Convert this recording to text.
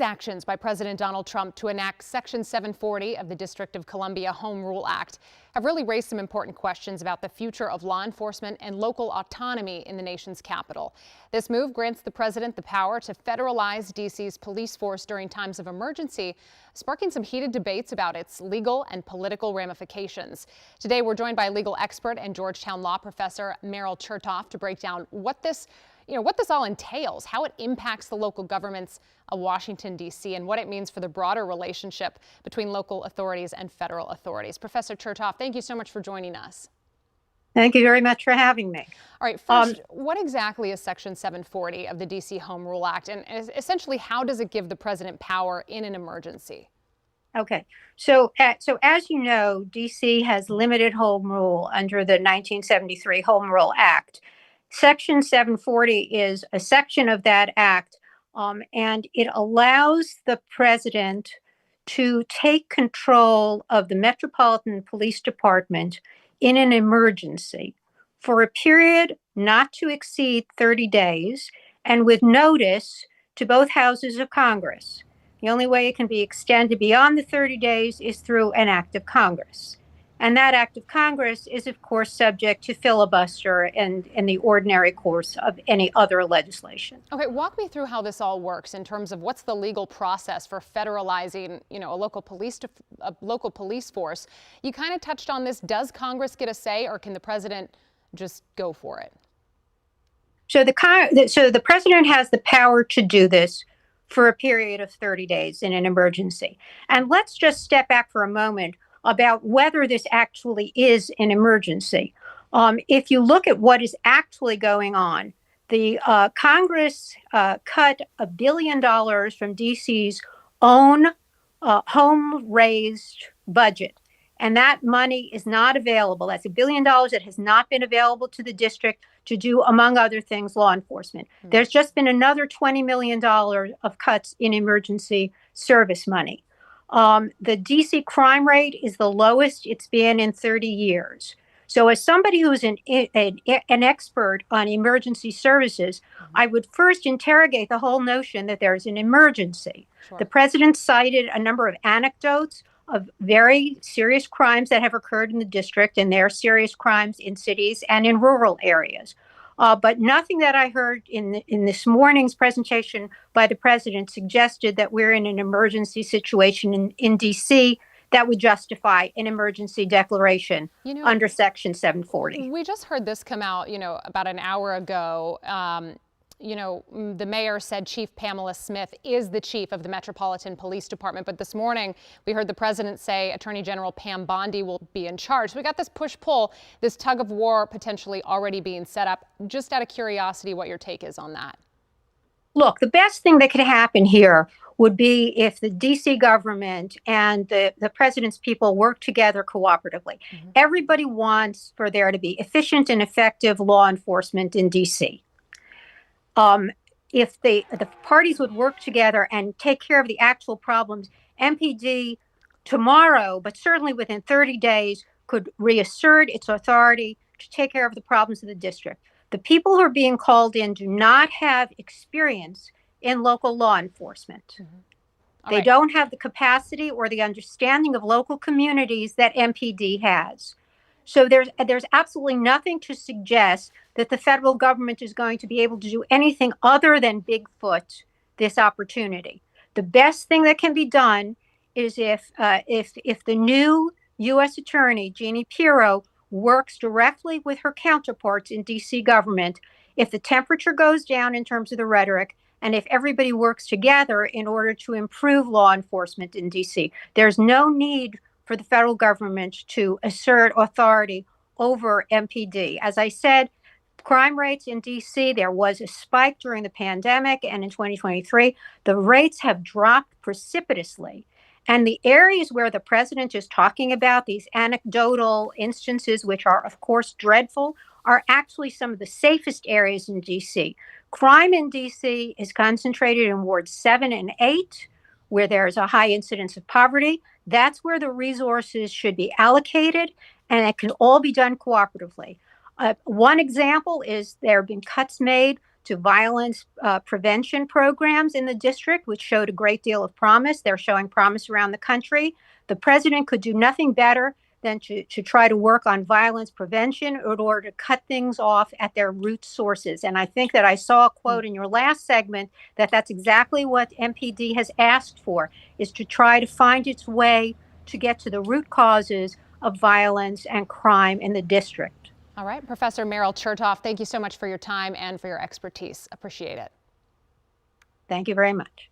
Actions by President Donald Trump to enact Section 740 of the District of Columbia Home Rule Act have really raised some important questions about the future of law enforcement and local autonomy in the nation's capital. This move grants the president the power to federalize D.C.'s police force during times of emergency, sparking some heated debates about its legal and political ramifications. Today, we're joined by legal expert and Georgetown law professor Meryl Chertoff to break down what this all entails, how it impacts the local governments of Washington, D.C., and what it means for the broader relationship between local authorities and federal authorities. Professor Chertoff, thank you so much for joining us. Thank you very much for having me. All right, first, what exactly is Section 740 of the D.C. Home Rule Act, and essentially how does it give the president power in an emergency? Okay, so as you know, D.C. has limited home rule under the 1973 Home Rule Act. Section 740 is a section of that act, and it allows the president to take control of the Metropolitan Police Department in an emergency for a period not to exceed 30 days and with notice to both houses of Congress. The only way it can be extended beyond the 30 days is through an act of Congress. And that act of Congress is, of course, subject to filibuster and in the ordinary course of any other legislation. Okay, walk me through how this all works in terms of what's the legal process for federalizing, a local police force. You kind of touched on this. Does Congress get a say, or can the president just go for it? So the president has the power to do this for a period of 30 days in an emergency. And let's just step back for a moment about whether this actually is an emergency. If you look at what is actually going on, the Congress cut $1 billion from DC's own home-raised budget, and that money is not available. That's $1 billion that has not been available to the district to do, among other things, law enforcement. There's just been another $20 million of cuts in emergency service money. The DC crime rate is the lowest it's been in 30 years. So as somebody who's an expert on emergency services, I would first interrogate the whole notion that there's an emergency. Sure. The president cited a number of anecdotes of very serious crimes that have occurred in the district, and there are serious crimes in cities and in rural areas. But nothing that I heard in this morning's presentation by the president suggested that we're in an emergency situation in D.C. that would justify an emergency declaration under Section 740. We just heard this come out, about an hour ago. The mayor said Chief Pamela Smith is the chief of the Metropolitan Police Department. But this morning, we heard the president say Attorney General Pam Bondi will be in charge. So we got this push-pull, this tug of war potentially already being set up. Just out of curiosity, what your take is on that. Look, the best thing that could happen here would be if the D.C. government and the president's people work together cooperatively. Mm-hmm. Everybody wants for there to be efficient and effective law enforcement in D.C. If the parties would work together and take care of the actual problems, MPD tomorrow, but certainly within 30 days, could reassert its authority to take care of the problems of the district. The people who are being called in do not have experience in local law enforcement. Mm-hmm. They don't have the capacity or the understanding of local communities that MPD has. So there's absolutely nothing to suggest that the federal government is going to be able to do anything other than Bigfoot this opportunity. The best thing that can be done is if the new U.S. Attorney, Jeannie Pirro, works directly with her counterparts in D.C. government, if the temperature goes down in terms of the rhetoric, and if everybody works together in order to improve law enforcement in D.C., there's no need for the federal government to assert authority over MPD. As I said, crime rates in D.C., there was a spike during the pandemic, and in 2023, the rates have dropped precipitously. And the areas where the president is talking about these anecdotal instances, which are, of course, dreadful, are actually some of the safest areas in D.C. Crime in D.C. is concentrated in wards 7 and 8, where there's a high incidence of poverty. That's where the resources should be allocated, and it can all be done cooperatively. One example is there have been cuts made to violence prevention programs in the district, which showed a great deal of promise. They're showing promise around the country. The president could do nothing better than to try to work on violence prevention in order to cut things off at their root sources. And I think that I saw a quote in your last segment that that's exactly what MPD has asked for, is to try to find its way to get to the root causes of violence and crime in the district. All right, Professor Meryl Chertoff, thank you so much for your time and for your expertise. Appreciate it. Thank you very much.